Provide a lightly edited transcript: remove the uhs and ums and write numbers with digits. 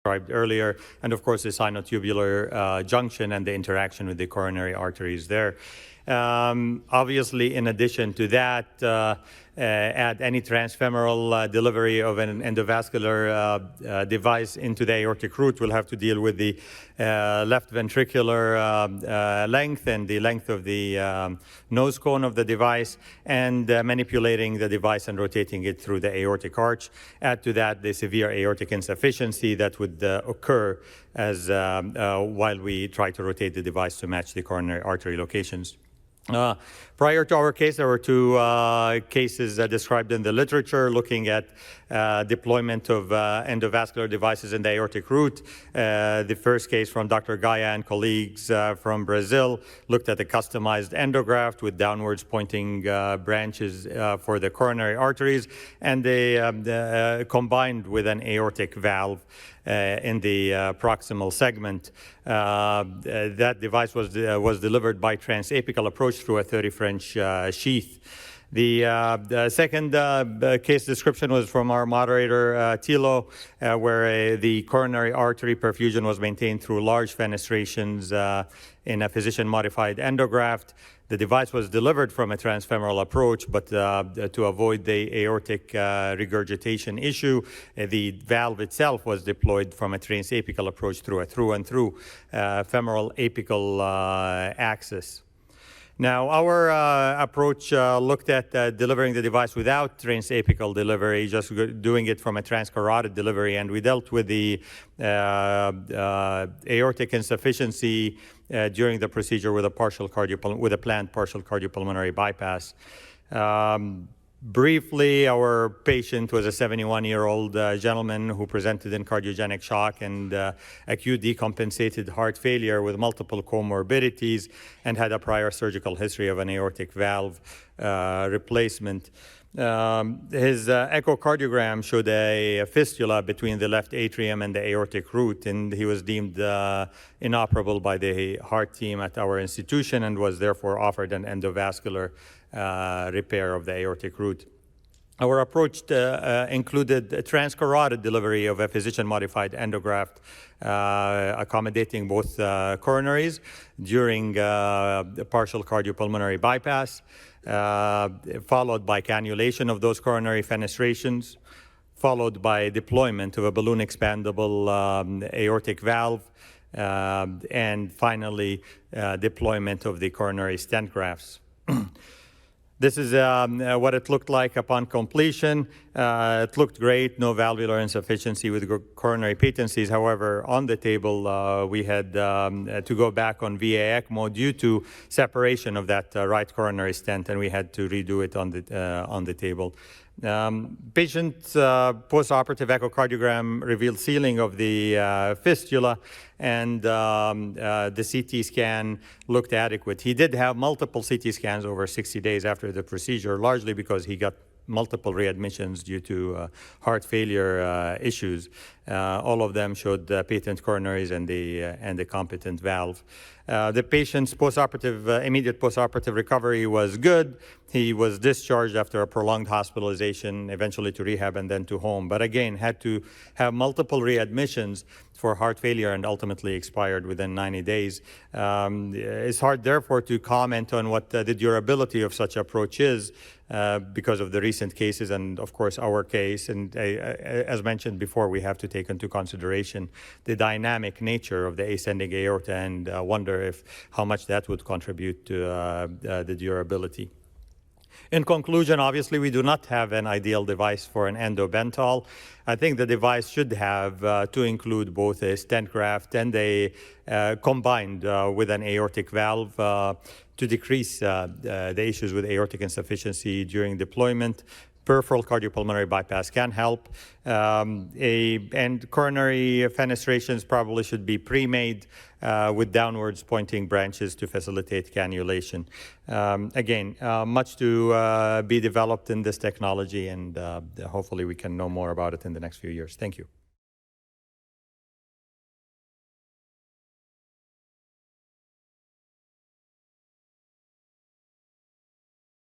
described earlier, and of course the sinotubular junction and the interaction with the coronary arteries there. Obviously, in addition to that, add any transfemoral delivery of an endovascular device into the aortic root. We'll have to deal with the left ventricular length and the length of the nose cone of the device, and manipulating the device and rotating it through the aortic arch. Add to that the severe aortic insufficiency that would occur as while we try to rotate the device to match the coronary artery locations. Prior to our case, there were two cases described in the literature looking at deployment of endovascular devices in the aortic root. The first case from Dr. Gaia and colleagues from Brazil looked at a customized endograft with downwards pointing branches for the coronary arteries, and they combined with an aortic valve in the proximal segment. That device was delivered by transapical approach through a 30 French sheath. The second case description was from our moderator, Thilo, where the coronary artery perfusion was maintained through large fenestrations in a physician-modified endograft. The device was delivered from a transfemoral approach, but to avoid the aortic regurgitation issue, the valve itself was deployed from a transapical approach through a through-and-through femoral apical axis. Now, our approach looked at delivering the device without transapical delivery, just doing it from a transcarotid delivery, and we dealt with the aortic insufficiency during the procedure with a planned partial cardiopulmonary bypass. Briefly, our patient was a 71-year-old gentleman who presented in cardiogenic shock and acute decompensated heart failure with multiple comorbidities and had a prior surgical history of an aortic valve replacement. His echocardiogram showed a fistula between the left atrium and the aortic root, and he was deemed inoperable by the heart team at our institution and was therefore offered an endovascular repair of the aortic root. Our approach included a transcarotid delivery of a physician-modified endograft accommodating both coronaries during partial cardiopulmonary bypass, followed by cannulation of those coronary fenestrations, followed by deployment of a balloon expandable aortic valve, and finally deployment of the coronary stent grafts. This is what it looked like upon completion. It looked great, no valvular insufficiency with coronary patencies. However, on the table, we had to go back on VA ECMO due to separation of that right coronary stent, and we had to redo it on the table. Patient's postoperative echocardiogram revealed sealing of the fistula, and the CT scan looked adequate. He did have multiple CT scans over 60 days after the procedure, largely because he got multiple readmissions due to heart failure issues. All of them showed patent coronaries and the competent valve. The patient's immediate postoperative recovery was good. He was discharged after a prolonged hospitalization, eventually to rehab and then to home. But again, had to have multiple readmissions for heart failure and ultimately expired within 90 days. It's hard, therefore, to comment on what the durability of such approach is because of the recent cases and, of course, our case. And as mentioned before, we have to take into consideration the dynamic nature of the ascending aorta and wonder how much that would contribute to the durability. In conclusion, obviously, we do not have an ideal device for an endo-Bentall. I think the device should have to include both a stent graft and a combined with an aortic valve to decrease the issues with aortic insufficiency during deployment. Peripheral cardiopulmonary bypass can help, and coronary fenestrations probably should be pre-made with downwards pointing branches to facilitate cannulation. Again, much to be developed in this technology, and hopefully we can know more about it in the next few years. Thank you.